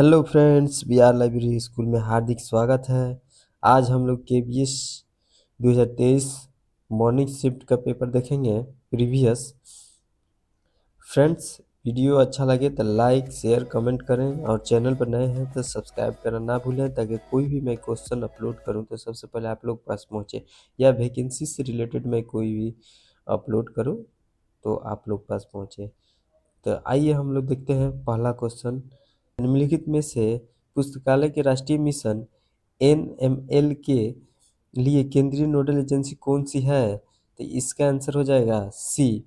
Hello friends, BR library school में हार्दिक स्वागत है। आज हम लोग केबीएस 2023 मॉर्निंग शिफ्ट का पेपर देखेंगे प्रीवियस। फ्रेंड्स, वीडियो अच्छा लगे तो लाइक शेयर कमेंट करें और चैनल पर नए हैं तो सब्सक्राइब करना ना भूलें, ताकि कोई भी मैं क्वेश्चन अपलोड करूं तो सबसे पहले आप लोग पास पहुंचे, या वैकेंसी से रिलेटेड मैं कोई भी अपलोड करूं तो आप लोग पास पहुंचे। तो आइए हम लोग देखते हैं पहला क्वेश्चन। निम्नलिखित में से पुस्तकालय के राष्ट्रीय मिशन एनएमएल के लिए केंद्रीय नोडल एजेंसी कौन सी है? तो इसका आंसर हो जाएगा सी,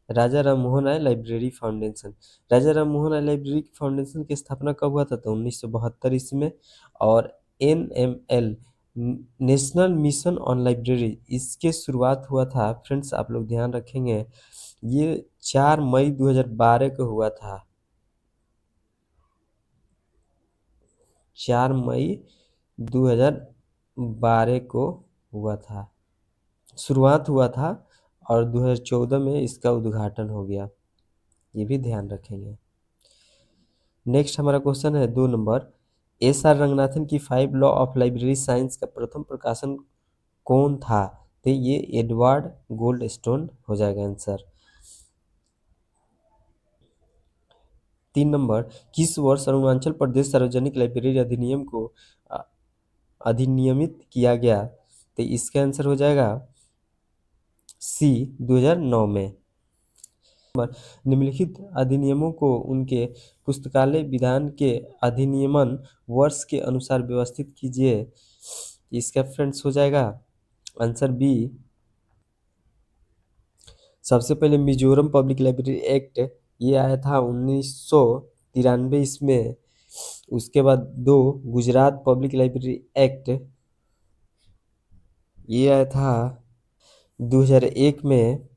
राजा राम मोहन राय लाइब्रेरी फाउंडेशन। राजा राम मोहन राय लाइब्रेरी फाउंडेशन की स्थापना कब हुआ था? तो 1972 ईस्वी में। और NML national mission on library, इसके शुरुआत हुआ था फ्रेंड्स, आप लोग ध्यान रखेंगे, ये 4 मई 2012 को हुआ था। 4 मई 2012 को हुआ था, शुरुआत हुआ था, और 2014 में इसका उद्घाटन हो गया, ये भी ध्यान रखेंगे। नेक्स्ट हमारा क्वेश्चन है 2 नंबर। एस आर रंगनाथन की 5 लॉ ऑफ लाइब्रेरी साइंस का प्रथम प्रकाशन कौन था? तो ये एडवर्ड गोल्डस्टोन हो जाएगा आंसर। 3 नंबर, किस वर्ष अरुणाचल प्रदेश सार्वजनिक लाइब्रेरी अधिनियम को अधिनियमित किया गया? तो इसका आंसर हो जाएगा सी, 2009 में। निम्नलिखित अधिनियमों को उनके पुस्तकालय विधान के अधिनियमन वर्ष के अनुसार व्यवस्थित कीजिए। इसका फ्रेंड्स हो जाएगा आंसर बी। सबसे पहले मिजोरम पब्लिक लाइब्रेरी एक्ट, ये आया था 1993 इसमें। उसके बाद 2 गुजरात पब्लिक लाइब्रेरी एक्ट, ये आया था 2001 में।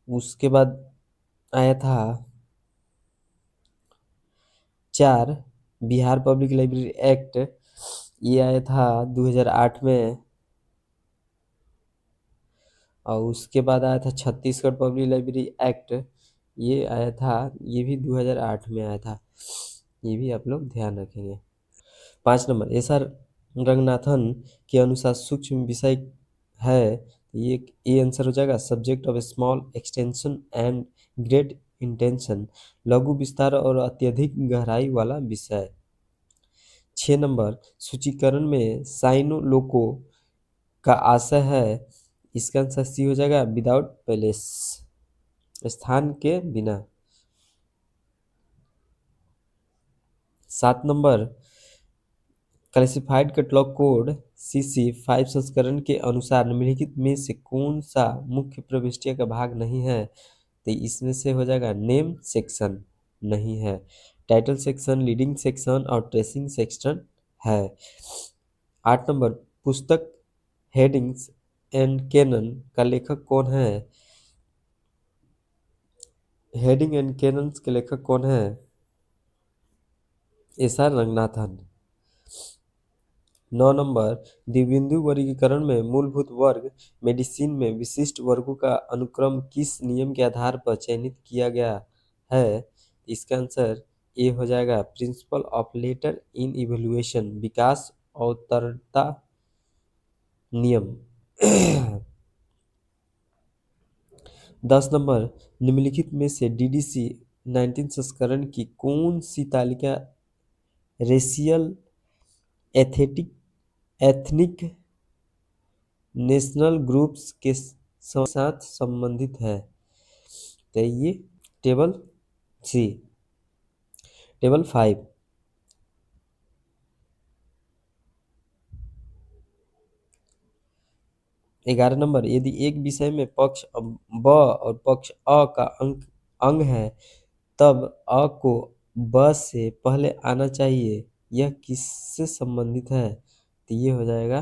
उसके बाद आया था 4 बिहार पब्लिक लाइब्रेरी एक्ट, ये आया था 2008 में। और उसके बाद आया था छत्तीसगढ़ पब्लिक लाइब्रेरी एक्ट, ये आया था, ये भी 2008 में आया था, ये भी आप लोग ध्यान रखेंगे। 5 नंबर, एस आर रंगनाथन के अनुसार सूक्ष्म विषय है, ये आंसर हो जाएगा subject of small extension and great intention, लघु विस्तार और अत्यधिक गहराई वाला विषय। 6 नंबर, सूचीकरण में साइनो लोको का आशय है, इसका आंसर सी हो जाएगा विदाउट पैलेस, स्थान के बिना। 7 number, classified catalogue code CC 5 संस्करण के अनुसार निम्नलिखित में से कौन सा मुख्य प्रविष्टियां का भाग नहीं है? तो इसमें से हो जाएगा नेम सेक्शन नहीं है, टाइटल सेक्शन, लीडिंग सेक्शन और ट्रेसिंग सेक्शन है। 8 नंबर, पुस्तक हेडिंग्स एंड कैनन का लेखक कौन है? हेडिंग एंड कैनन के लेखक कौन है? S R Ranganathan. 9 नंबर, द्विबिंदु वर्गीकरण में मूलभूत वर्ग मेडिसिन में विशिष्ट वर्गों का अनुक्रम किस नियम के आधार पर चयनित किया गया है? इसका आंसर ए हो जाएगा principle of letter in evaluation, विकास अवतरता नियम। 10 नंबर, निम्नलिखित में से डीडीसी 19 संस्करण की कौन सी तालिका racial aesthetic ethnic national groups के साथ संबंधित है? तो ये टेबल सी, टेबल 5। 11 नंबर, यदि एक विषय में पक्ष ब और पक्ष अ का अंग है, तब अ को ब से पहले आना चाहिए, यह किससे संबंधित है? तो ये हो जाएगा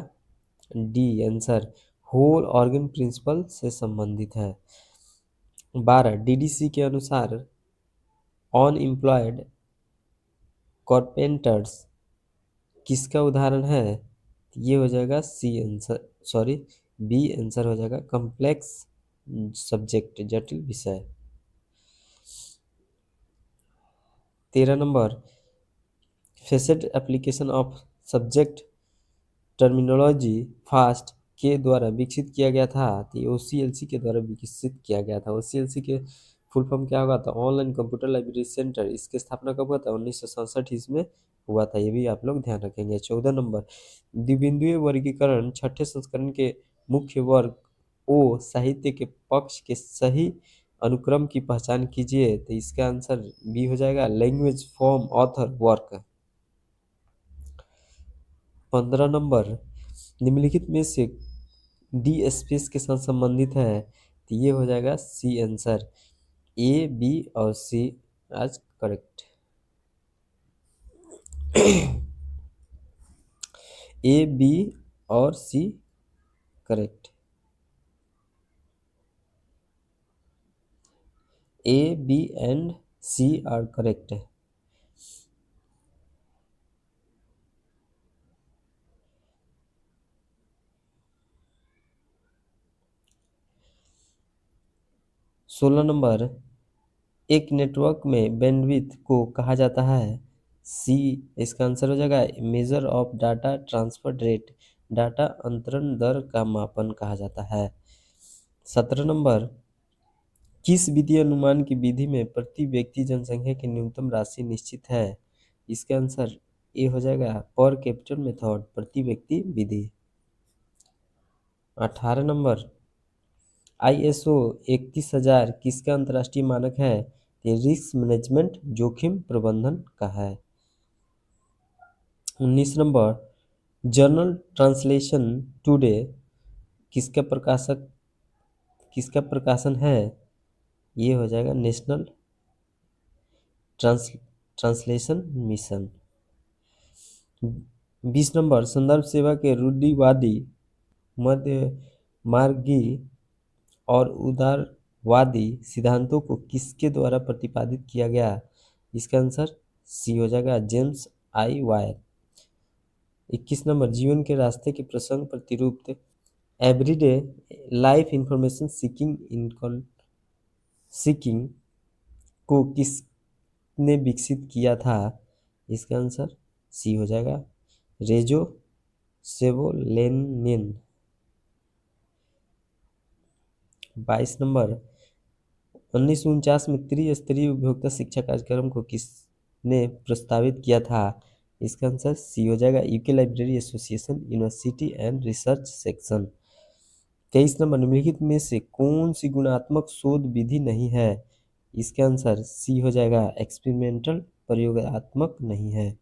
D answer, whole organ principle से संबंधित है। 12, डीडीसी के अनुसार अनएम्प्लॉयड कारपेंटर्स किसका उदाहरण है? ये हो जाएगा C answer, sorry B answer हो जाएगा कॉम्प्लेक्स सब्जेक्ट, जटिल विषय। 13 number facet application of subject terminology FAST के द्वारा विकसित किया गया था। तो ये ओसीएलसी के द्वारा विकसित किया गया था। ओसीएलसी के फुल फॉर्म क्या होगा था? Online computer library centre. इसकी स्थापना कब हुआ था? 1967 इसमें हुआ था। ये भी आप लोग ध्यान रखेंगे। 14 नंबर द्विबिंदुए वर्गीकरण छठे संस्करण के मुख्य वर्ग ओ साहित्य के पक्ष के सही अनुक्रम की पहचान कीजिए। तो इसका आंसर बी हो जाएगा, language form author work. 15 number निम्नलिखित में से डी स्पेस के साथ संबंधित है। तो ये हो जाएगा सी आंसर। ए बी और सी आज करेक्ट। ए बी और C correct. A B and C are correct. 16 number एक नेटवर्क में बैंडविड्थ को कहा जाता है। सी इसका आंसर हो जाएगा measure of data transfer rate. Data अंतरण दर का मापन कहा जाता है। 17 नंबर किस वित्तीय अनुमान की विधि में प्रति व्यक्ति जनसंख्या की न्यूनतम राशि निश्चित है? इसका आंसर ए हो जाएगा पर कैपिटल मेथड, प्रति व्यक्ति विधि। 18 नंबर आईएसओ 31000 किसका अंतर्राष्ट्रीय मानक है? ये रिस्क मैनेजमेंट जोखिम प्रबंधन का है। 19 नंबर जर्नल ट्रांसलेशन टुडे किसका प्रकाशन है? ये हो जाएगा नेशनल ट्रांसलेशन मिशन। 20 नंबर संदर्भ सेवा के रूढ़िवादी, मध्य मार्गी और उदारवादी सिद्धांतों को किसके द्वारा प्रतिपादित किया गया? इसका आंसर सी हो जाएगा जेम्स आई वायर। 21 नंबर जीवन के रास्ते के प्रसंग प्रतिरूप एवरीडे लाइफ इंफॉर्मेशन सीकिंग को किसने विकसित किया था? इसका आंसर सी हो जाएगा रेजो सेवोलेनिन। 22 नंबर 1949 में त्रिस्तरीय उपभोक्ता शिक्षा कार्यक्रम को किसने प्रस्तावित किया था? इसका आंसर सी हो जाएगा UK library association university and research section. 23 number निम्नलिखित में से कौन सी गुणात्मक शोध विधि नहीं है? इसका आंसर सी हो जाएगा एक्सपेरिमेंटल, प्रयोगात्मक नहीं है।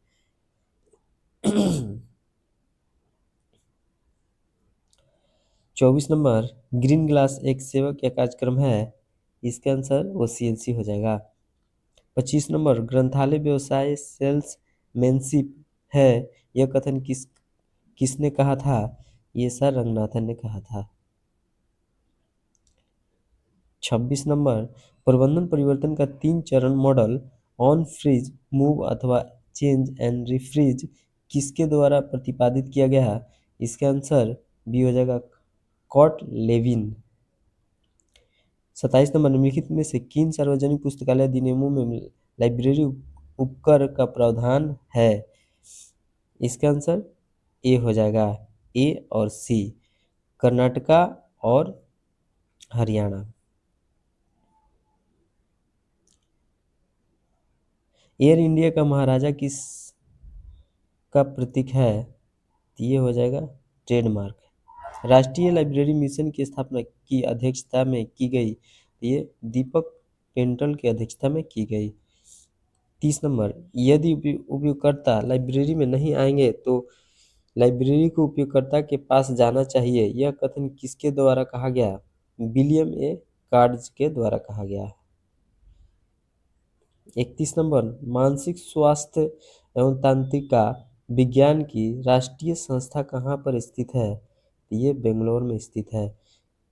24 नंबर ग्रीन ग्लास एक सेवक या कार्यक्रम है। इसका आंसर ओसीएलसी हो जाएगा। 25 नंबर ग्रंथालय व्यवसाय सेल्समैनशिप है, यह कथन किसने कहा था? ये सर रंगनाथन ने कहा था। 26 नंबर प्रबंधन परिवर्तन का 3 चरण मॉडल ऑन फ्रीज, मूव अथवा चेंज एंड रिफ्रीज किसके द्वारा प्रतिपादित किया गया? इसका आंसर बी हो जाएगा कॉट लेविन। 27 नंबर निम्नलिखित में से किन सार्वजनिक पुस्तकालय अधिनियमों में लाइब्रेरी उपकर का प्रावधान है? इसका आंसर ए हो जाएगा ए और सी, कर्नाटका और हरियाणा। एयर इंडिया का महाराजा किस का प्रतीक है? तो ये हो जाएगा ट्रेडमार्क। राष्ट्रीय लाइब्रेरी मिशन की स्थापना की अध्यक्षता में की गई? ये दीपक पेंटल की अध्यक्षता में की गई। 30 नंबर यदि उपयोगकर्ता लाइब्रेरी में नहीं आएंगे तो लाइब्रेरी को उपयोगकर्ता के पास जाना चाहिए, यह कथन किसके द्वारा कहा गया? विलियम ए कार्ड्स के द्वारा कहा गया। 31 नंबर मानसिक स्वास्थ्य एवं तांत्रिका विज्ञान की राष्ट्रीय संस्था कहाँ पर स्थित है? ये बेंगलोर में स्थित है।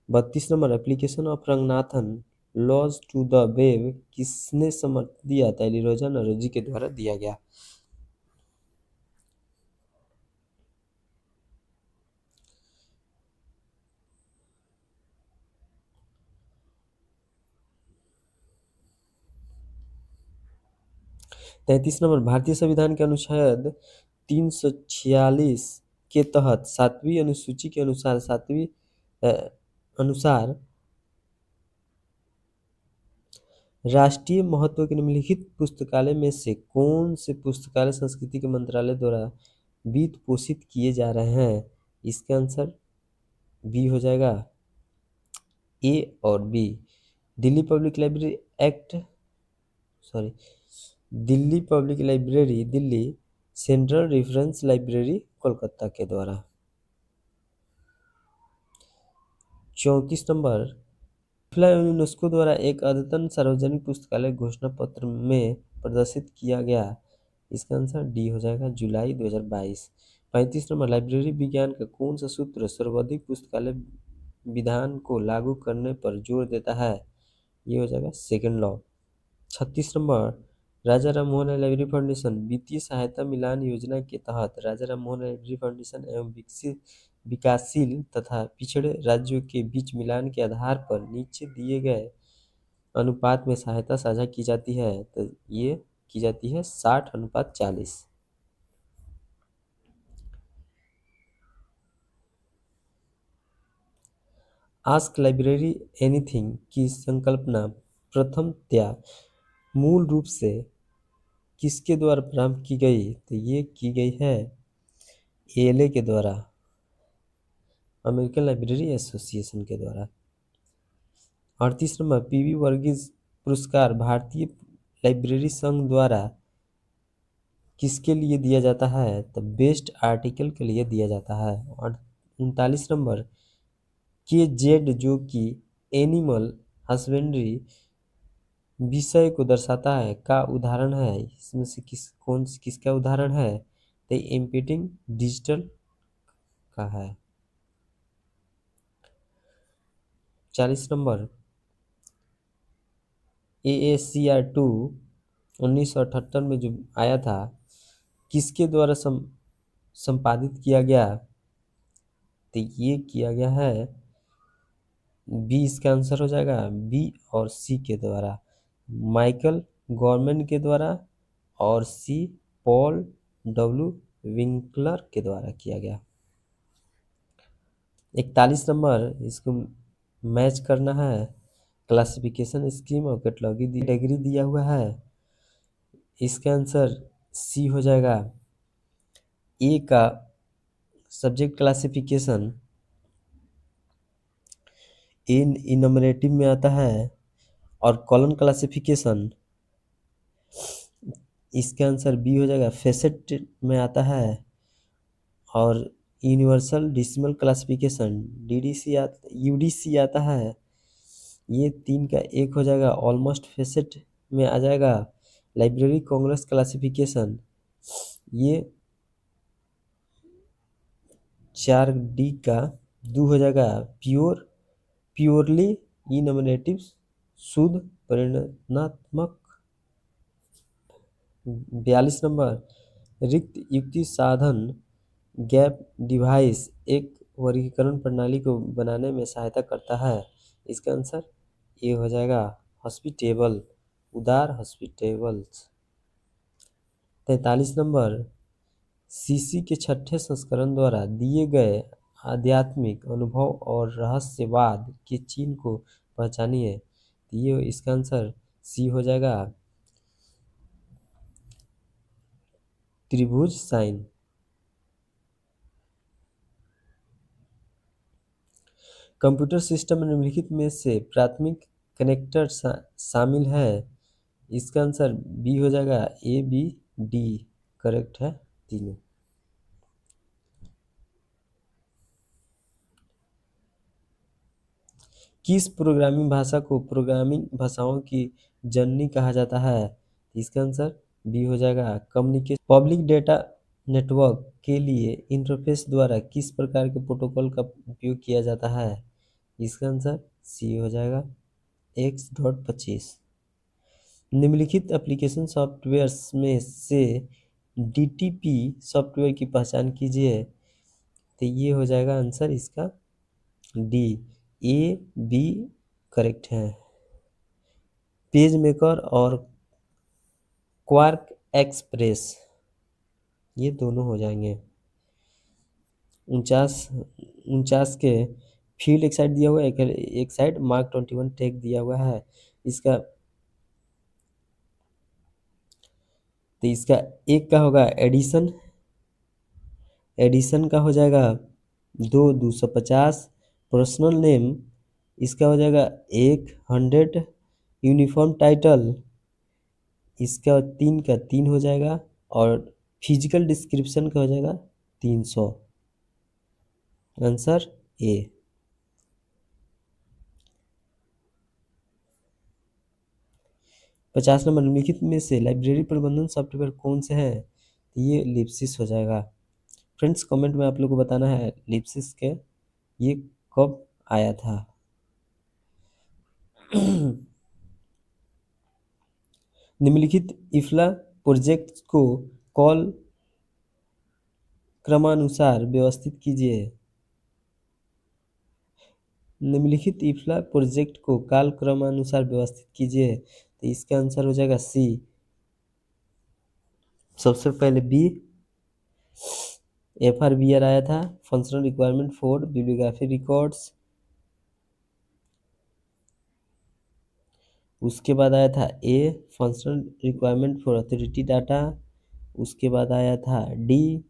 32 number application of Ranganathan laws to the web किसने समर्थन दिया था? एलिरोजा नरोजी के द्वारा दिया गया। 33 नंबर, भारतीय संविधान के अनुच्छेद 346 के तहत 7वीं अनुसूची के अनुसार अनुसार राष्ट्रीय महत्व के निम्नलिखित पुस्तकालय में से कौन से पुस्तकालय संस्कृति के मंत्रालय द्वारा वित्त पोषित किए जा रहे हैं? इसका आंसर बी हो जाएगा, ए और B. Delhi public library act, sorry, Delhi public library Delhi, central reference library Kolkata के द्वारा। 34 नंबर, यूनेस्को द्वारा एक अद्यतन सार्वजनिक पुस्तकालय घोषणा पत्र में प्रदर्शित किया गया। इसका आंसर डी हो जाएगा, जुलाई 2022। 35 नंबर, लाइब्रेरी विज्ञान का कौन सा सूत्र सर्वाधिक पुस्तकालय विधान को लागू करने पर जोर देता है? ये हो जाएगा सेकंड लॉ। 36 नंबर, राजा राम मोहन राय लाइब्रेरी फाउंडेशन वित्तीय सहायता मिलान योजना के तहत राजा राम मोहन राय लाइब्रेरी फाउंडेशन एवं विकासशील तथा पिछड़े राज्यों के बीच मिलान के आधार पर नीचे दिए गए अनुपात में सहायता साझा की जाती है। तो ये की जाती है 60:40। आस्क लाइब्रेरी एनीथिंग की संकल्पना प्रथमतया मूल रूप से किसके द्वारा प्रारंभ की गई? तो ये की गई है एएलए के द्वारा, अमेरिकन लाइब्रेरी एसोसिएशन के द्वारा। 38 नंबर, पीवी वर्गीज पुरस्कार भारतीय लाइब्रेरी संघ द्वारा किसके लिए दिया जाता है? तो बेस्ट आर्टिकल के लिए दिया जाता है। और 39 नंबर, के जेड जो कि एनिमल हस्बेंड्री विषय को दर्शाता है का उदाहरण है, इसमें से किसका उदाहरण है? तो इम्पीटिंग डिजिटल का है। 40 नंबर, AACR2 1978 में जो आया था किसके द्वारा संपादित किया गया? तो ये किया गया है बी, इसका आंसर हो जाएगा बी और सी के द्वारा, माइकल गवर्नमेंट के द्वारा और सी पॉल डब्ल्यू विंकलर के द्वारा किया गया। 41 नंबर, इसको मैच करना है, क्लासिफिकेशन स्कीम और कैटेगरी दिया हुआ है। इसका आंसर सी हो जाएगा, ए का सब्जेक्ट क्लासिफिकेशन इनमरेटिव में आता है और कॉलम क्लासिफिकेशन इसका आंसर बी हो जाएगा, फेसेट में आता है और universal decimal classification DDC UDC आता है। ये 3 का 1 हो जाएगा, ऑलमोस्ट फेसेट में आ जाएगा। लाइब्रेरी कांग्रेस क्लासिफिकेशन ये 4D का 2 हो जाएगा, प्योरली इनोमिनेटिव शुद्ध परिमाणात्मक। 42 नंबर, रिक्त युक्ति साधन गैप डिवाइस एक वर्गीकरण प्रणाली को बनाने में सहायता करता है। इसका आंसर ए हो जाएगा, हॉस्पिटेबल, उदार हॉस्पिटेबल्स। 43 नंबर, सीसी के छठे संस्करण द्वारा दिए गए आध्यात्मिक अनुभव और रहस्यवाद के चिन्ह को पहचानिए। ये इसका आंसर सी हो जाएगा, त्रिभुज साइन। कंप्यूटर सिस्टम में निम्नलिखित में से प्राथमिक कनेक्टर शामिल है। इसका आंसर बी हो जाएगा, ए बी डी करेक्ट है तीनों। किस प्रोग्रामिंग भाषा को प्रोग्रामिंग भाषाओं की जननी कहा जाता है? इसका आंसर बी हो जाएगा, कम्युनिकेशन। पब्लिक डेटा नेटवर्क के लिए इंटरफेस द्वारा किस प्रकार के प्रोटोकॉल का उपयोग किया जाता है? इसका आंसर सी हो जाएगा, X.25। निम्नलिखित एप्लीकेशन सॉफ्टवेयर में से डीटीपी सॉफ्टवेयर की पहचान कीजिए। तो ये हो जाएगा आंसर इसका डी, ए बी करेक्ट है। पेज मेकर और क्वार्क एक्सप्रेस, ये दोनों हो जाएंगे। 49 के फील्ड एक साइड दिया हुआ है, एक साइड मार्क 21 टैग दिया हुआ है। इसका तो इसका एक का होगा एडिशन, एडिशन का हो जाएगा 250। पर्सनल नेम इसका हो जाएगा 100। यूनिफॉर्म टाइटल इसका 3 का 3 हो जाएगा। और फिजिकल डिस्क्रिप्शन का हो जाएगा 300। Answer A. 50 नंबर, निम्नलिखित में से लाइब्रेरी प्रबंधन सॉफ्टवेयर कौन से है? तो ये लिप्सिस हो जाएगा। फ्रेंड्स कमेंट में आप लोग को बताना है लिप्सिस के ये कब आया था। निम्नलिखित इफ्ला प्रोजेक्ट को कॉल क्रमानुसार व्यवस्थित कीजिए। निम्नलिखित इफ्ला प्रोजेक्ट को काल क्रमानुसार व्यवस्थित कीजिए। तो इसका आंसर हो जाएगा सी। सबसे पहले बी, FRBR आया था, functional requirement for bibliography records. उसके बाद आया था A, functional requirement for authority data. उसके बाद आया था D,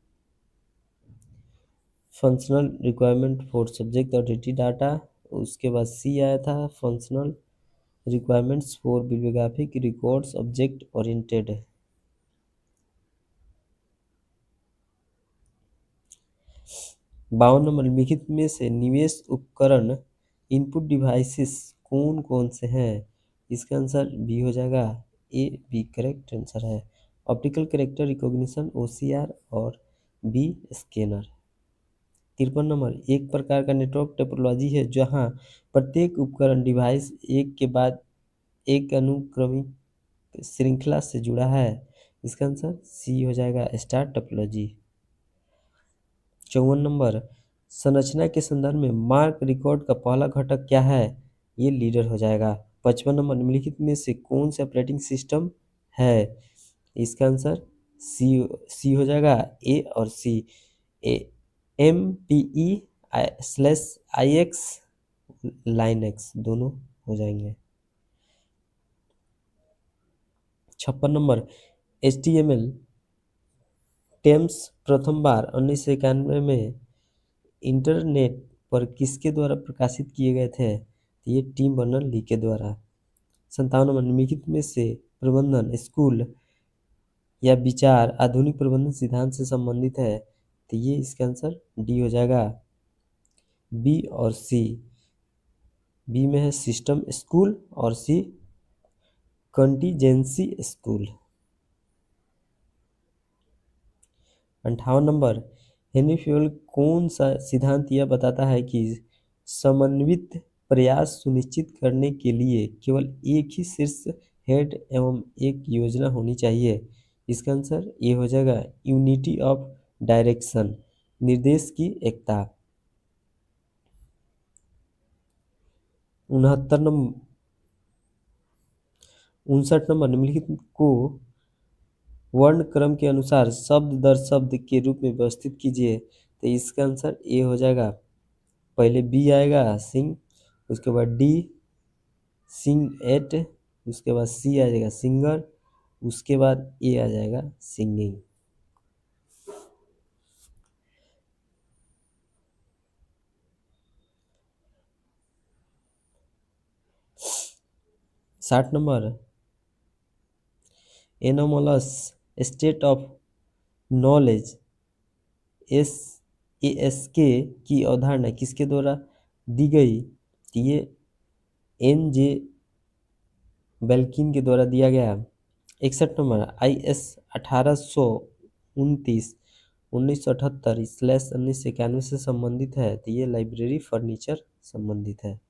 functional requirement for subject authority data. उसके बाद सी आया था functional requirements for bibliographic records object oriented. 52 number, निम्नलिखित में से निवेश उपकरण इनपुट डिवाइसेस कौन कौन से हैं? इसका आंसर बी हो जाएगा। ए बी करेक्ट आंसर है। ऑप्टिकल कैरेक्टर रिकॉग्निशन OCR और बी स्कैनर। 53 नंबर, एक प्रकार का नेटवर्क टोपोलॉजी है जहां प्रत्येक उपकरण डिवाइस एक के बाद एक अनुक्रमिक श्रृंखला से जुड़ा है। इसका आंसर सी हो जाएगा स्टार टोपोलॉजी। 54 नंबर, संरचना के संदर्भ में मार्क रिकॉर्ड का पहला घटक क्या है? ये लीडर हो जाएगा। 55 नंबर, निम्नलिखित में से कौन सा ऑपरेटिंग सिस्टम है? इसका आंसर सी, सी हो जाएगा। ए और सी, MPE/IX लाइनक्स दोनों हो जाएंगे। 56 नंबर, HTML टेम्स प्रथम बार 1991 में इंटरनेट पर किसके द्वारा प्रकाशित किए गए थे? तो ये टिम बर्नर्स-ली के द्वारा। 57 नंबर, निम्नलिखित में से प्रबंधन स्कूल या विचार आधुनिक प्रबंधन सिद्धांत से संबंधित है? तो ये इसका आंसर डी हो जाएगा। बी और सी, बी में है सिस्टम स्कूल और C contingency school. 58 number, Henry Fayol कौन सा सिद्धांत यह बताता है कि समन्वित प्रयास सुनिश्चित करने के लिए केवल एक ही शीर्ष हेड एवं एक योजना होनी चाहिए? इसका आंसर ये हो जाएगा यूनिटी ऑफ डायरेक्शन, निर्देश की एकता। 59 नंबर, निम्नलिखित को वर्ण क्रम के अनुसार शब्द दर शब्द के रूप में व्यवस्थित कीजिए। तो इसका आंसर ए हो जाएगा। पहले बी आएगा सिंग, उसके बाद डी सिंग एट, उसके बाद सी आ जाएगा सिंगर, उसके बाद ए आ जाएगा singing. 60 number, anomalous state of knowledge ASK की अवधारणा किसके द्वारा दी गई? ये NJ बेल्किन के द्वारा दिया गया। 61 नंबर, IS 1829 1978/1991 से संबंधित है? तो ये लाइब्रेरी फर्नीचर संबंधित है।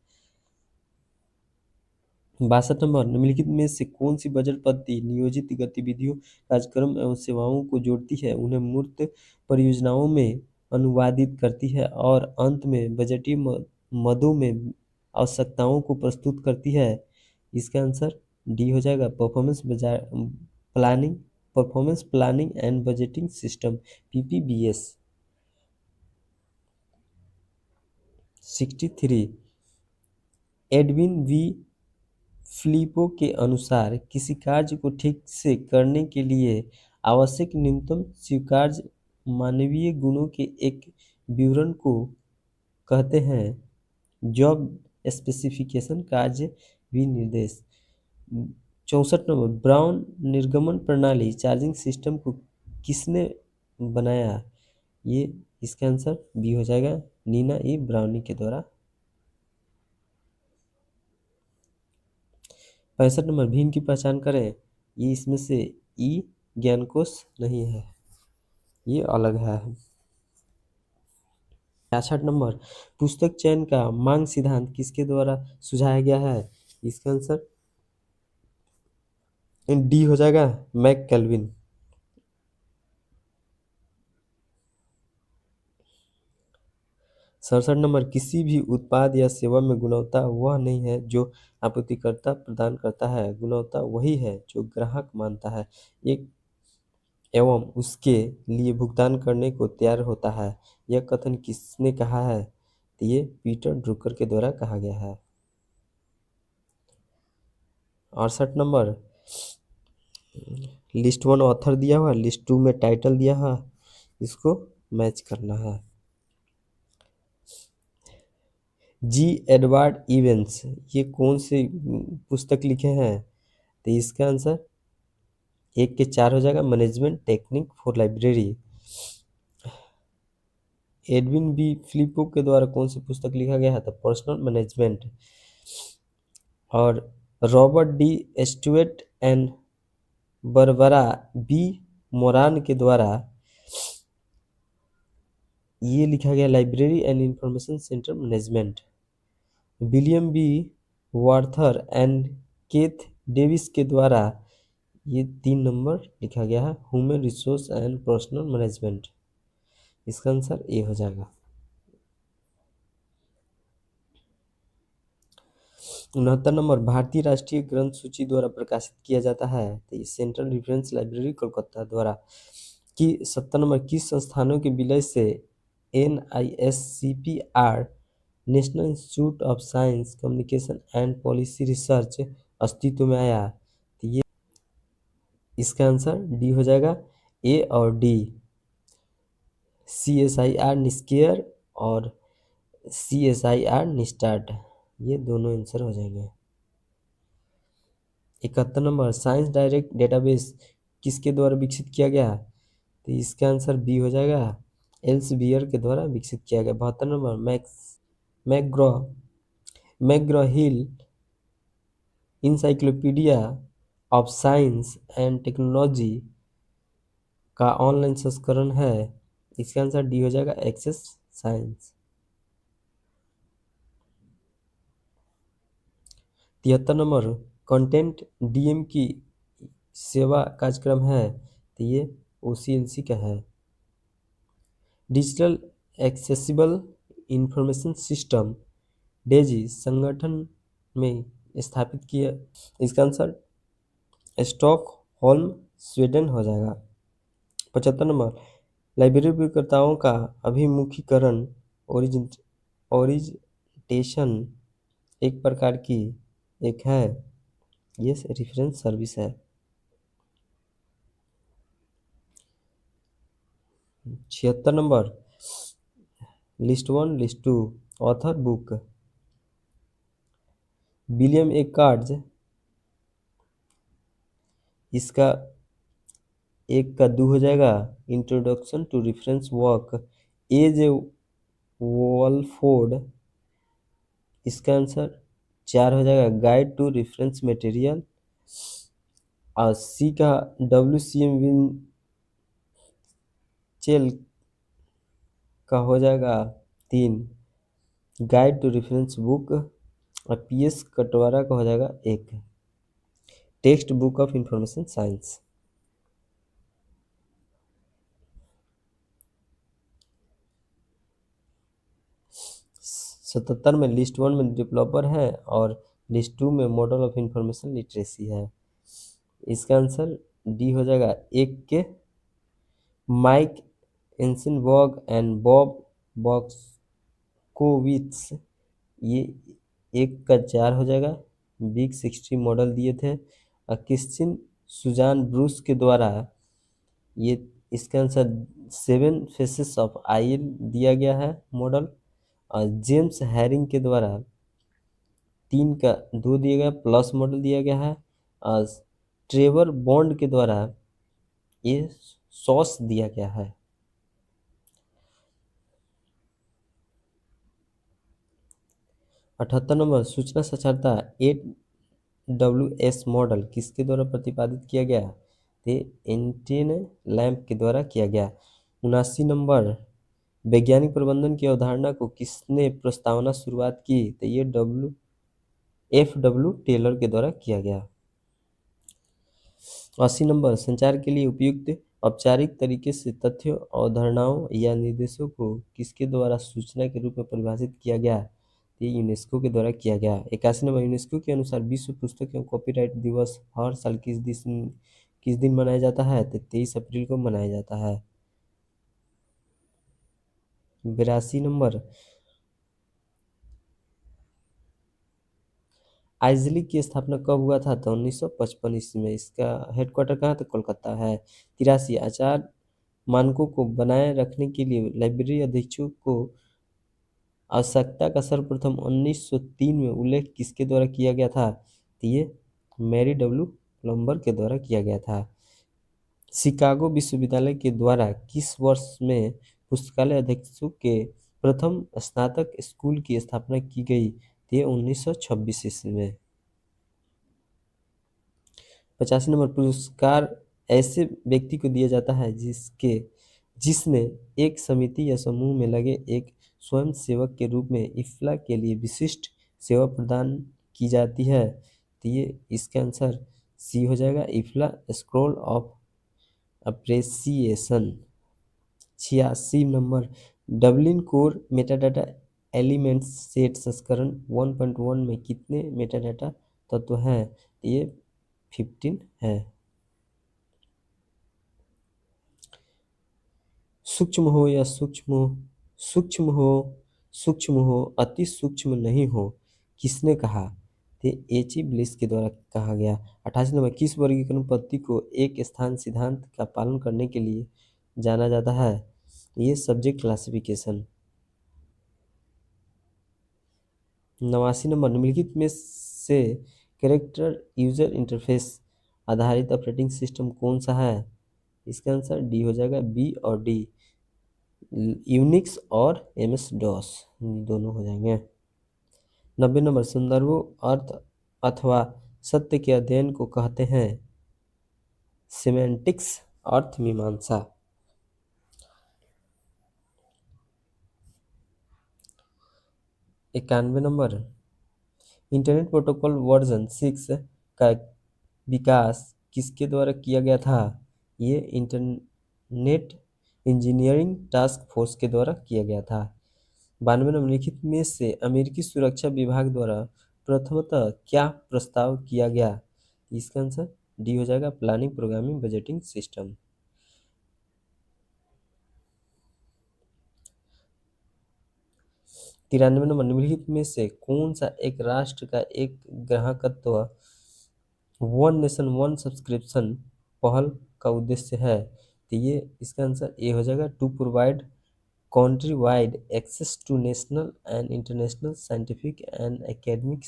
62 नंबर, निम्नलिखित में से कौन सी बजट पद्धति नियोजित गतिविधियों, कार्यक्रम एवं सेवाओं को जोड़ती है, उन्हें मूर्त परियोजनाओं में अनुवादित करती है और अंत में बजटीय मदों में आवश्यकताओं को प्रस्तुत करती है? इसका आंसर डी हो जाएगा performance planning performance planning and budgeting system PPBS। 63 Edwin V Filippo के अनुसार किसी कार्य को ठीक से करने के लिए आवश्यक न्यूनतम स्वीकार्य मानवीय गुणों के एक विवरण को कहते हैं जॉब स्पेसिफिकेशन कार्य विनिर्देश। 64 नंबर ब्राउन निर्गमन प्रणाली चार्जिंग सिस्टम को किसने बनाया? ये इसका आंसर बी हो जाएगा, नीना ई ब्राउनी के द्वारा। 65 नंबर भीम की पहचान करें। ये इसमें से ई ज्ञानकोश नहीं है, ये अलग है। 66 नंबर पुस्तक चयन का मांग सिद्धांत किसके द्वारा सुझाया गया है? इसका आंसर डी हो जाएगा, मैक केल्विन। 67 नंबर किसी भी उत्पाद या सेवा में गुणवत्ता वह नहीं है जो आपूर्तिकर्ता प्रदान करता है, गुणवत्ता वही है जो ग्राहक मानता है एक एवं उसके लिए भुगतान करने को तैयार होता है। यह कथन किसने कहा है? तो ये पीटर ड्रुकर के द्वारा कहा गया है। 68 नंबर लिस्ट 1 ऑथर दिया हुआ, लिस्ट 2 में टाइटल दिया हुआ, इसको मैच करना है। जी एडवर्ड इवेंस ये कौन सी पुस्तक लिखे हैं? तो इसका आंसर 1 के 4 हो जाएगा, management technique for library. Edwin B Flippo के द्वारा कौन सी पुस्तक लिखा गया है? तो पर्सनल मैनेजमेंट। और Robert D Stuart and Barbara B Moran के द्वारा ये लिखा गया library and information centre management. William B Werther and Keith Davis के द्वारा ये 3 नंबर लिखा गया है human resource and personal management. इसका आंसर ए हो जाएगा। 69 नंबर भारतीय राष्ट्रीय ग्रंथ सूची द्वारा प्रकाशित किया जाता है, तो ये सेंट्रल रेफरेंस लाइब्रेरी कोलकाता द्वारा। कि 70 नंबर किस संस्थानों के विलय से NISCPR national institute of science communication and policy research अस्तित्व में आया? तो ये इसका आंसर डी हो जाएगा, ए और डी। CSIR निस्केयर और CSIR निस्टार्ट, ये दोनों आंसर हो जाएंगे। 71 नंबर साइंस डायरेक्ट डेटाबेस किसके द्वारा विकसित किया गया? तो इसका आंसर बी हो जाएगा, एल्सेवियर के द्वारा विकसित किया गया। 72 number McGraw McGraw Hill encyclopedia of science and technology का ऑनलाइन संस्करण है। इसका आंसर डी हो जाएगा, access science. 73 number content DM की सेवा कार्यक्रम है, तो ये OCLC का है। Digital accessible information system Daisy संगठन में स्थापित किया। इसका आंसर स्टॉकहोल्म स्वीडन हो जाएगा। 75 नंबर लाइब्रेरी उपयोगकर्ताओं का अभिमुखीकरण ओरिएंटेशन एक प्रकार की एक है, ये रेफरेंस सर्विस है। 76 number list 1 list 2 author book William A Katz, इसका 1 का 2 हो जाएगा, introduction to reference work AJ A Walford. इसका आंसर 4 हो जाएगा, गाइड टू रेफरेंस मटेरियल। और सी का WCM विंचेल का हो जाएगा 3, गाइड टू रेफरेंस बुक। और PS कटवारा का हो जाएगा 1, text book of information science. 77 में लिस्ट 1 में डेवलपर है और लिस्ट 2 में मॉडल ऑफ इंफॉर्मेशन लिटरेसी है। इसका आंसर डी हो जाएगा एक के माइक एंसिनबर्ग एंड बॉब बॉक्सकोविट्स, ये एक का 4 हो जाएगा। बिग 60 मॉडल दिए थे क्रिस्टिन सुजान ब्रूस के द्वारा, ये इसका आंसर 7 फेसेस ऑफ आइल दिया गया है मॉडल। और जेम्स हैरिंग के द्वारा 3 का 2 दिया गया, प्लस मॉडल दिया गया है। और ट्रेवर बॉन्ड के द्वारा ये सॉस दिया गया है। 78 नंबर सूचना साक्षरता AWS मॉडल किसके द्वारा प्रतिपादित किया गया? तो एंटीन लैम्प के द्वारा किया गया। 79 नंबर वैज्ञानिक प्रबंधन की अवधारणा को किसने प्रस्तावना शुरुआत की? तो ये FW टेलर के द्वारा किया गया। 80 नंबर संचार के लिए उपयुक्त औपचारिक तरीके से तथ्यों, अवधारणाओं या निर्देशों को किसके द्वारा सूचना के रूप में परिभाषित किया गया? ये यूनेस्को के द्वारा किया गया। 81 नंबर यूनेस्को के अनुसार विश्व पुस्तक एवं कॉपीराइट दिवस हर साल किस दिन मनाया जाता है? तो 23 अप्रैल को मनाया जाता है। 82 नंबर आइजली की स्थापना कब हुआ था? तो 1955 ईस्वी में। इसका हेडक्वार्टर कहाँ? तो कोलकाता है। 83 आचार मानकों को बनाए रखने के लिए लाइब्रेरी अध्यक्षों को आवश्यकता का सर्वप्रथम 1903 में उल्लेख किसके द्वारा किया गया था? तो ये मैरी डब्ल्यू प्लम्बर के द्वारा किया गया था। शिकागो विश्वविद्यालय के द्वारा किस वर्ष में पुस्तकालय अध्यक्षों के प्रथम स्नातक स्कूल की स्थापना की गई? तो ये 1926 ईस्वी में। 85 नंबर पुरस्कार ऐसे व्यक्ति को दिया जाता है जिसने एक समिति या समूह में लगे एक स्वयंसेवक के रूप में इफ्ला के लिए विशिष्ट सेवा प्रदान की जाती है। तो ये इसका आंसर सी हो जाएगा, IFLA scroll of appreciation. 86 number Dublin core metadata elements set संस्करण 1.1 में कितने मेटाडाटा तत्व हैं? ये 15 है। सूक्ष्म हो या सूक्ष्म हो, सूक्ष्म हो, अति सूक्ष्म नहीं हो, किसने कहा? तो एची ब्लिस के द्वारा कहा गया। 88 नंबर किस वर्गीकरण पद्धति को एक स्थान सिद्धांत का पालन करने के लिए जाना जाता है? ये सब्जेक्ट क्लासिफिकेशन। 89 नंबर निम्नलिखित में से कैरेक्टर यूजर इंटरफेस आधारित ऑपरेटिंग सिस्टम कौन सा है? इसका आंसर डी हो जाएगा, बी और डी, यूनिक्स और MS डॉस दोनों हो जाएंगे। 90 नंबर संदर्भों अर्थ अथवा सत्य के अध्ययन को कहते हैं? सिमेंटिक्स अर्थ मीमांसा। 91 नंबर इंटरनेट प्रोटोकॉल वर्जन 6 का विकास किसके द्वारा किया गया था? ये इंटरनेट इंजीनियरिंग टास्क फोर्स के द्वारा किया गया था। 92 निम्नलिखित में से अमेरिकी सुरक्षा विभाग द्वारा प्रथमतः क्या प्रस्ताव किया गया? इसका आंसर डी हो जाएगा, planning programming budgeting system. 93 number निम्नलिखित में से कौन सा एक राष्ट्र का एक ग्राहकत्व वन नेशन वन सब्सक्रिप्शन पहल का उद्देश्य है? तो ये इसका आंसर ए हो जाएगा, to provide country wide access to national and international scientific and academic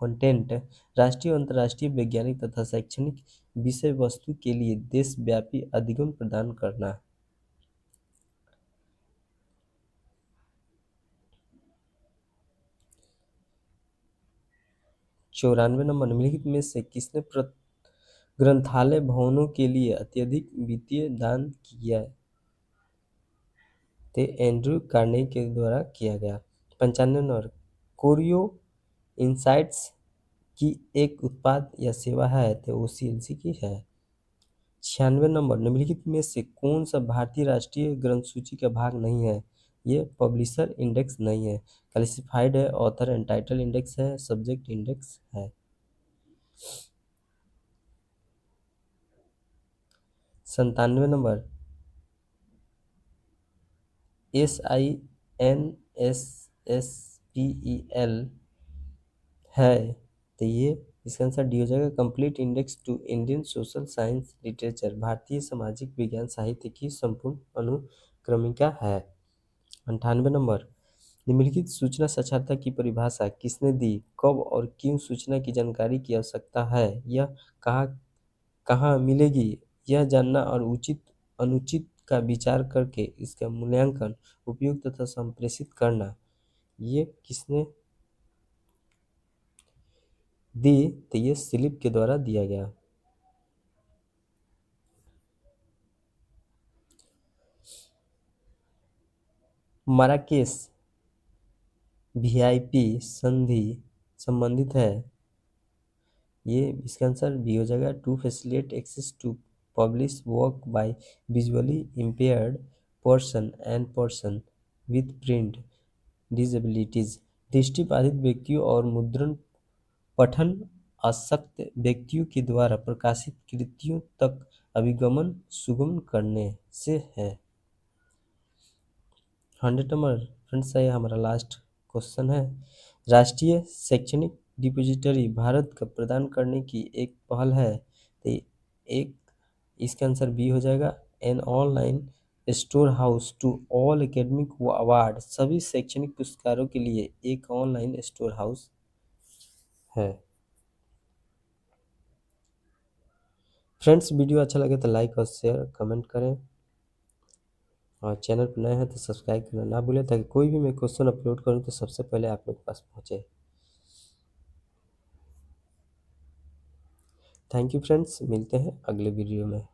content, राष्ट्रीय और अंतर्राष्ट्रीय वैज्ञानिक तथा शैक्षणिक विषय वस्तु के लिए देशव्यापी अधिगम प्रदान करना। 94 नंबर निम्नलिखित में से किसने ग्रंथालय भवनों के लिए अत्यधिक वित्तीय दान किया? तो एंड्रू कार्नेगी के द्वारा किया गया। 95 नंबर कोरियो इंसाइट्स की एक उत्पाद या सेवा है? तो OCLC की है। 96 नंबर निम्नलिखित में से कौन सा भारतीय राष्ट्रीय ग्रंथ सूची का भाग नहीं है? ये पब्लिशर इंडेक्स नहीं है, क्लासिफाइड है, ऑथर एंड टाइटल इंडेक्स है, सब्जेक्ट इंडेक्स है। 97 नंबर SINSSPEL है, तो ये इसका आंसर डी हो जाएगा। Complete index to Indian social science literature, भारतीय सामाजिक विज्ञान साहित्य की संपूर्ण अनुक्रमिका है। 98 नंबर निम्नलिखित सूचना साक्षरता की परिभाषा किसने दी, कब और क्यों सूचना की जानकारी की आवश्यकता है, यह कहाँ कहाँ मिलेगी, यह जानना और उचित अनुचित का विचार करके इसका मूल्यांकन, उपयुक्त तथा संप्रेषित करना, ये किसने दी, तो ये स्लिप के द्वारा दिया गया। माराकेस VIP संधि संबंधित है, ये इसका आंसर बी हो जाएगा। To facilitate access to publish work by visually impaired person and person with print disabilities, दृष्टिबाधित व्यक्तियों और मुद्रण पठन अशक्त व्यक्तियों के द्वारा प्रकाशित कृतियों तक अभिगमन सुगम करने से है। 100 नंबर फ्रेंड्स, ये हमारा लास्ट क्वेश्चन है। राष्ट्रीय शैक्षणिक डिपॉजिटरी भारत का प्रदान करने की एक पहल है, तो एक इसका आंसर बी हो जाएगा। An online storehouse to all academic award, सभी शैक्षणिक पुरस्कारों के लिए एक ऑनलाइन स्टोर हाउस है। फ्रेंड्स, वीडियो अच्छा लगे तो लाइक और शेयर कमेंट करें, और चैनल पर नए हैं तो सब्सक्राइब करना ना भूलें, ताकि कोई भी मैं क्वेश्चन अपलोड करूं तो सबसे पहले आप लोग के पास पहुंचे। थैंक यू फ्रेंड्स, मिलते हैं अगले वीडियो में।